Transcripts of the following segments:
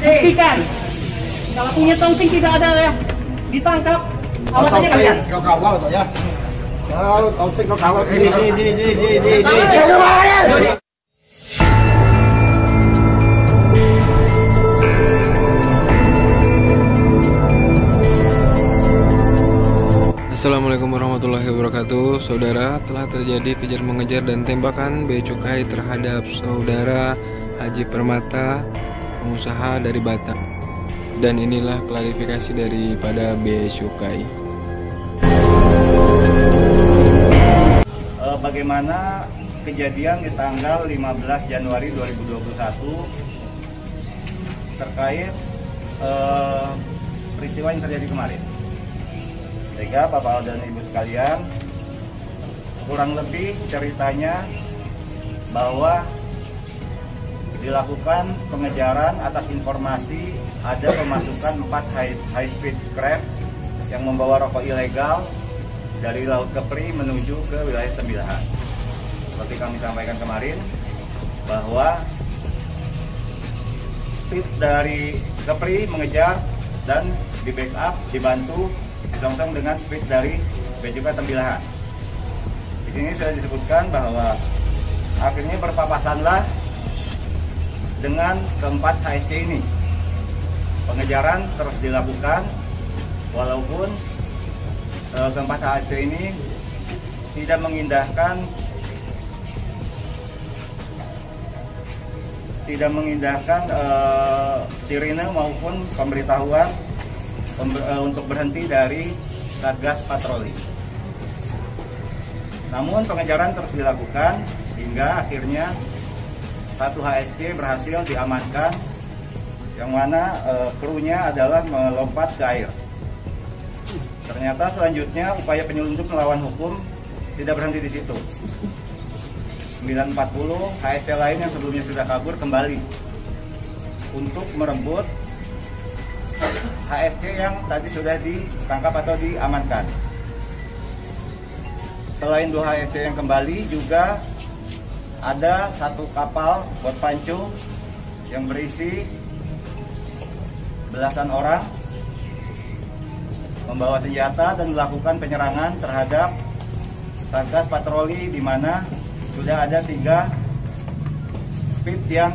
buktikan. Kalau punya tongking tidak ada ya, ditangkap. Awas aja kalian. Kau kawal tuh ya. Kalau tongking kau kawal. Assalamualaikum warahmatullahi wabarakatuh. Saudara, telah terjadi kejar mengejar dan tembakan bea cukai terhadap saudara Haji Permata, pengusaha dari Batam. Dan inilah klarifikasi daripada bea cukai. Bagaimana kejadian di tanggal 15 Januari 2021 terkait peristiwa yang terjadi kemarin. Sehingga Bapak dan Ibu sekalian, kurang lebih ceritanya bahwa dilakukan pengejaran atas informasi ada pemasukan 4 high speed craft yang membawa rokok ilegal dari Laut Kepri menuju ke wilayah Tembilahan. Seperti kami sampaikan kemarin, bahwa speed dari Kepri mengejar dan di backup, dibantu disongsong dengan speed dari bea cukai Tembilahan. Di sini sudah disebutkan bahwa akhirnya berpapasanlah dengan keempat HSC ini. Pengejaran terus dilakukan walaupun keempat HSC ini tidak mengindahkan sirine maupun pemberitahuan untuk berhenti dari Satgas Patroli. Namun pengejaran terus dilakukan hingga akhirnya satu HSC berhasil diamankan, yang mana krunya adalah melompat ke air. Ternyata selanjutnya upaya penyelundup melawan hukum tidak berhenti di situ. 940 HSC lain yang sebelumnya sudah kabur kembali untuk merebut HSC yang tadi sudah ditangkap atau diamankan. Selain 2 HSC yang kembali, juga ada satu kapal bot pancu yang berisi belasan orang membawa senjata dan melakukan penyerangan terhadap Satgas Patroli, di mana sudah ada 3 speed yang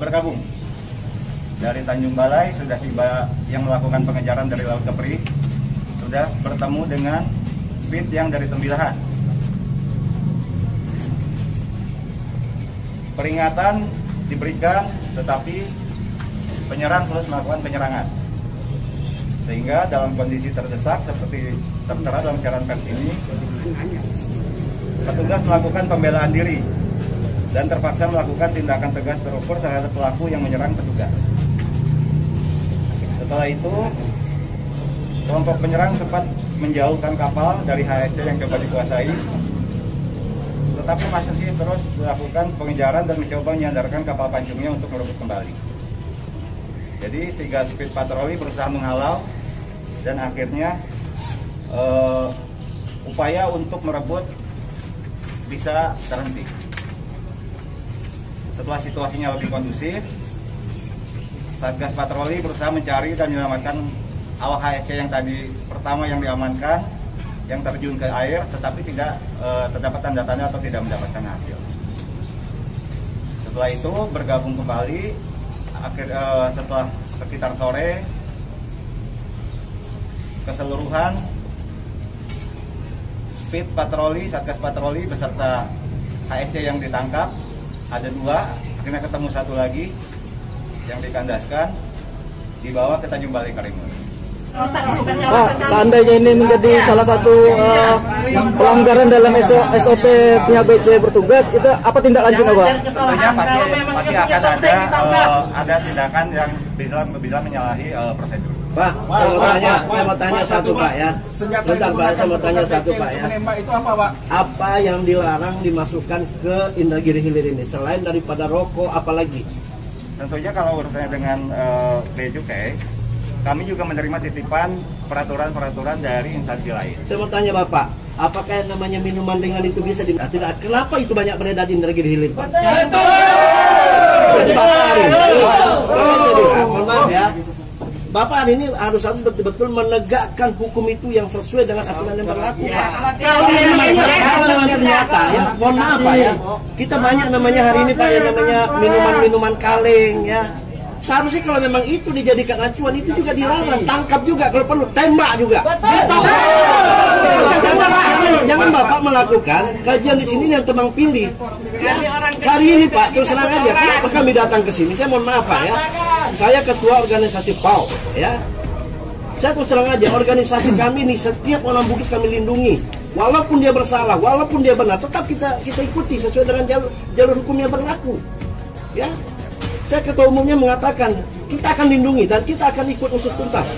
bergabung. Dari Tanjung Balai sudah tiba yang melakukan pengejaran dari Laut Kepri, sudah bertemu dengan speed yang dari Tembilahan. Peringatan diberikan, tetapi penyerang terus melakukan penyerangan. Sehingga dalam kondisi terdesak seperti tertera dalam siaran pers ini, petugas melakukan pembelaan diri dan terpaksa melakukan tindakan tegas terukur terhadap pelaku yang menyerang petugas. Setelah itu, kelompok penyerang sempat menjauhkan kapal dari HSC yang coba dikuasai, tetapi masih terus melakukan pengejaran dan mencoba menyandarkan kapal pancungnya untuk merebut kembali. Jadi 3 speed patroli berusaha menghalau dan akhirnya upaya untuk merebut bisa terhenti. Setelah situasinya lebih kondusif, Satgas Patroli berusaha mencari dan menyelamatkan awak HSC yang tadi pertama yang diamankan, yang terjun ke air, tetapi tidak terdapat tanda-tanda atau tidak mendapatkan hasil. Setelah itu bergabung kembali, setelah sekitar sore, keseluruhan speed patroli, Satgas Patroli beserta HSC yang ditangkap ada 2, akhirnya ketemu 1 lagi yang dikandaskan, dibawa ke Tanjung Balai Karimun. Pak, seandainya ini menjadi salah satu pelanggaran dalam SOP pihak BC bertugas, itu apa tindak lanjutnya, Pak? Tentunya pasti akan ada tindakan yang bisa menyalahi prosedur. Pak, saya mau tanya satu, Pak ya. Bentar, Pak, saya mau tanya satu, Pak ya. Menembak itu apa, Pak? Apa yang dilarang dimasukkan ke Indragiri Hilir ini selain daripada rokok, apalagi? Tentunya kalau urusannya dengan bea cukai, kami juga menerima titipan peraturan-peraturan dari instansi lain. Saya mau tanya Bapak, apakah yang namanya minuman ringan itu bisa tidak? Kenapa itu banyak beredar di Indragiri Hilir, Pak? Betul. Bapak hari ini harus betul-betul menegakkan hukum itu yang sesuai dengan aturan yang berlaku, Pak. Kalau ternyata ya, mohon maaf Pak ya, kita banyak namanya hari ini Pak ya, namanya minuman-minuman kaleng ya. Seharusnya kalau memang itu dijadikan acuan, itu juga dilarang, tangkap juga kalau perlu, tembak juga. Jangan Bapak melakukan kajian di sini yang tebang pilih. Ya, hari ini Pak, terus terang aja, kenapa kami datang ke sini? Saya mohon maaf Pak ya, saya ketua organisasi PAU ya. Saya terus terang aja, organisasi kami ini setiap orang Bugis kami lindungi. Walaupun dia bersalah, walaupun dia benar, tetap kita ikuti sesuai dengan jalur hukum yang berlaku. Ya. Saya ketua umumnya mengatakan kita akan lindungi dan kita akan ikut usut tuntas.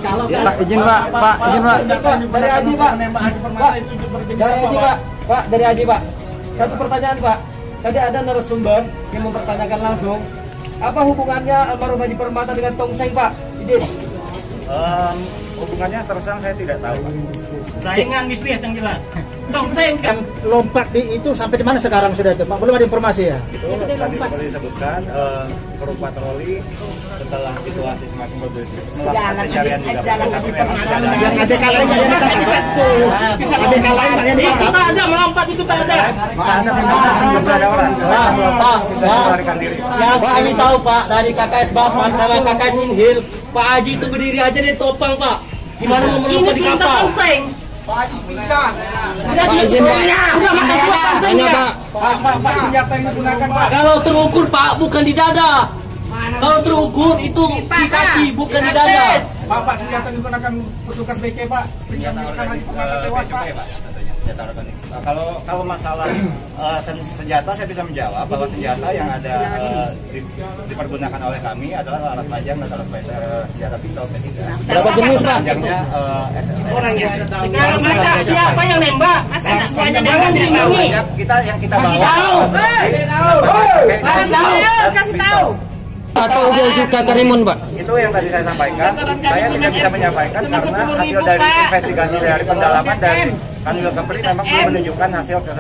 Kalau Pak, izin Pak, izin Pak. Dari Haji Pak. Pak, dari Haji Pak. Satu pertanyaan Pak. Tadi ada narasumber yang mempertanyakan langsung, apa hubungannya almarhum Haji Permata dengan tongseng Pak? Idin. Hubungannya terus terang saya tidak tahu, Pak. Saingan bisnis yang jelas. Tongseng Yang lompat itu sampai di mana sekarang sudah itu Pak? Belum ada informasi ya? Itu tadi seperti disebutkan, Korum Patroli setelah situasi semakin kondusif melakukan pencarian juga. Ada kalanya ya satu. Ada kalanya ya itu tak ada melompat, itu tak ada. Belum ada orang. Pak, melarikan diri. yang kami tahu Pak dari KKS Bapan sama KKS Inhil, Pak Haji itu berdiri aja di topang Pak. Gimana mau melompat di kapal? Pak izin Pak. Udah makan suap tongsengnya. Pak, senjata yang digunakan Pak. Kalau terukur Pak, bukan di dada. Kalau terukur itu di kaki, bukan di dada. Pak, senjata yang digunakan petugas BC Pak. Senjata Haji Permata tewas Pak. Kalau masalah senjata saya bisa menjawab bahwa senjata yang ada dipergunakan oleh kami adalah alat panjang dan alat senjata pistol P3. Berapa jenis Pak? Panjangnya Orang yang tahu. Kalau masa siapa yang nembak? Jangan dilindungi. Kita bawa. Kasih tahu. Atau dia juga terimun Pak? Itu yang tadi saya sampaikan. Saya tidak bisa menyampaikan karena hasil dari investigasi dari pendalaman dari Kanwil Kepri memang belum menunjukkan hasil ke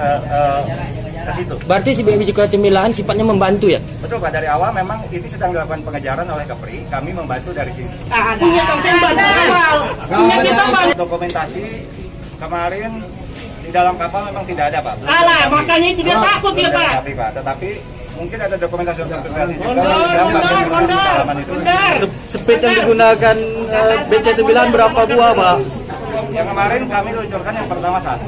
situ. Berarti si BMI juga Timilahan sifatnya membantu ya? Betul Pak, dari awal memang ini sedang dilakukan pengejaran oleh Kepri, kami membantu dari sini. Punya tongseng awal. Punya kita Pak. Dokumentasi kemarin di dalam kapal memang tidak ada Pak. Alah, makanya tidak takut ya Pak. Tetapi mungkin ada dokumentasi juga. Benar. Speed yang digunakan BC9 berapa buah Pak? Yang kemarin kami luncurkan yang pertama 1,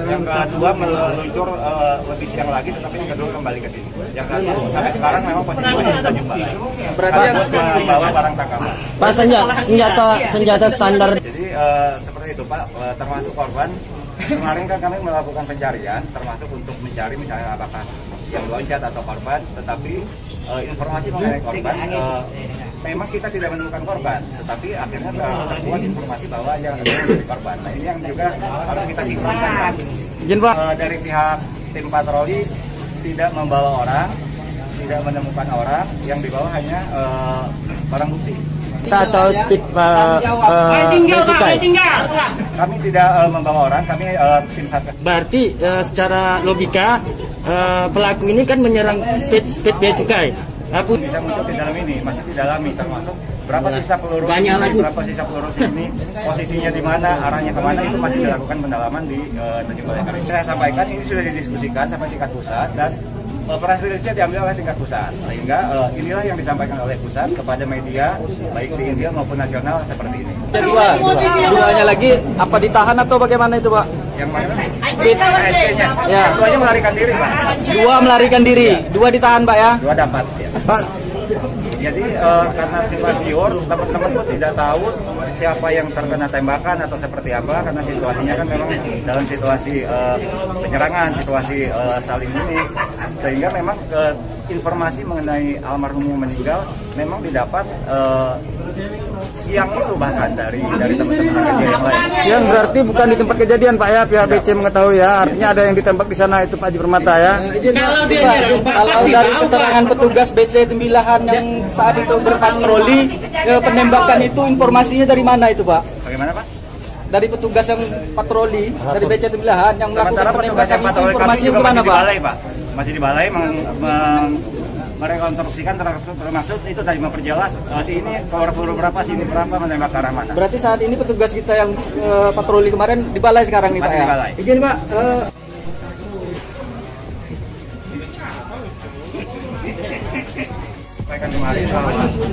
yang kedua meluncur lebih siang lagi, tetapi yang kedua kembali ke sini. Yang satu sampai sekarang memang posisinya di Tanjung Balai. Berarti yang membawa barang tangkapan. Pak senjata standar. Jadi seperti itu Pak, termasuk korban. Kemarin kan kami melakukan pencarian, termasuk untuk mencari misalnya apakah yang loncat atau korban, tetapi informasi mengenai korban memang kita tidak menemukan korban, tetapi akhirnya terbuat informasi bahwa yang menjadi korban. Nah ini yang juga harus kita sinkronkan. Izin Pak. Dari pihak tim patroli tidak membawa orang, tidak menemukan orang, yang dibawa hanya barang bukti. Atau tip cukai. Kami tidak membawa orang, kami tim satgas. Berarti secara logika pelaku ini kan menyerang speed bea cukai. Bisa muncul di dalam ini, masih didalami, termasuk berapa sisa peluru ini, berapa sisa peluru ini, posisinya di mana, arahnya kemana, itu masih dilakukan pendalaman di Tanjung Balai Kari. Saya sampaikan ini sudah didiskusikan sampai tingkat pusat dan operasi rilisnya diambil oleh tingkat pusat, sehingga inilah yang disampaikan oleh pusat kepada media baik di India maupun nasional seperti ini. Duanya lagi apa ditahan atau bagaimana itu Pak? Yang mana? Speed SC-nya. Ya. Duanya melarikan diri Pak. 2 melarikan diri, 2 ditahan Pak ya? 2 dapat ya. Pak. Jadi karena simpatior, teman-teman pun tidak tahu siapa yang terkena tembakan atau seperti apa, karena situasinya kan memang dalam situasi penyerangan, situasi saling ini, sehingga memang informasi mengenai almarhum yang meninggal memang didapat siang itu bahkan dari teman-teman media yang lain. Siang berarti bukan di tempat kejadian Pak ya, pihak BC mengetahui ya, artinya ada yang ditembak di sana itu Pak Haji Permata ya. Kalau dari keterangan petugas BC Tembilahan yang saat itu berpatroli, penembakan itu informasinya dari mana itu Pak? Bagaimana Pak? Dari petugas yang patroli dari BC Tembilahan yang melakukan Sementara petugas penembakan yang itu patroli kami informasinya juga kemana masih di Pak? balai Pak, masih di balai merekonstruksikan termasuk itu tadi memperjelas si ini keluar peluru berapa, si ini berapa, menembak ke arah mana. Berarti saat ini petugas kita yang patroli kemarin di balai sekarang nih Pak ya? Izin Pak,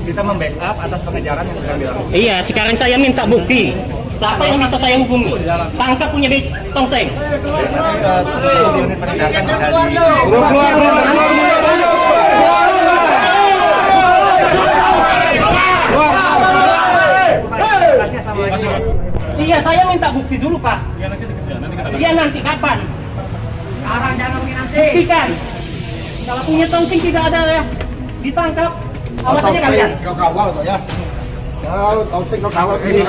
kita membackup atas pengejaran yang sudah dilakukan. iya, sekarang saya minta bukti. Siapa yang bisa saya hubungi? Tangkap punya tongseng. Unit penindakan bisa di... Iya, saya minta bukti dulu Pak. Iya, nanti kapan? Sekarang jangan nanti. Buktikan. Kalau punya tongseng tidak ada ya, ditangkap. Awas aja kalian. Kau kawal kok ya. Kau tongseng kau kawal. Adi.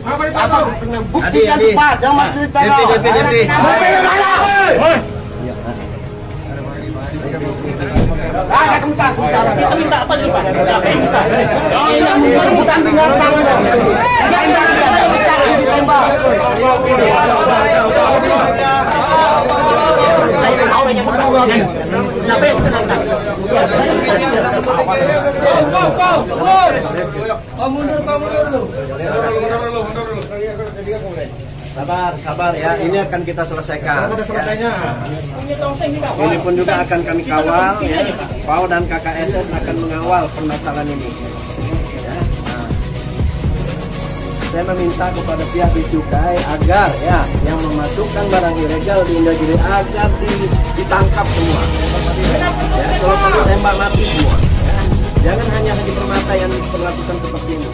Apa bukti yang tepat? Jangan cerita. Kita minta apa dulu Pak? Apa yang bisa? Bukan binatang. Ditembak. Siapa yang bisa nangkap? Mundur dulu. Sabar ya. Ini akan kita selesaikan. Punya tongseng tidak? Ini pun juga akan kami kawal ya. PAU dan KKSS akan mengawal permasalahan ini. Ya. Nah. Saya meminta kepada pihak Bea Cukai agar ya yang memasukkan barang ilegal di Indragiri agar ditangkap semua. Ya, kalau perlu tembak mati semua. Ya. Jangan hanya Haji Permata yang diperlakukan seperti ini.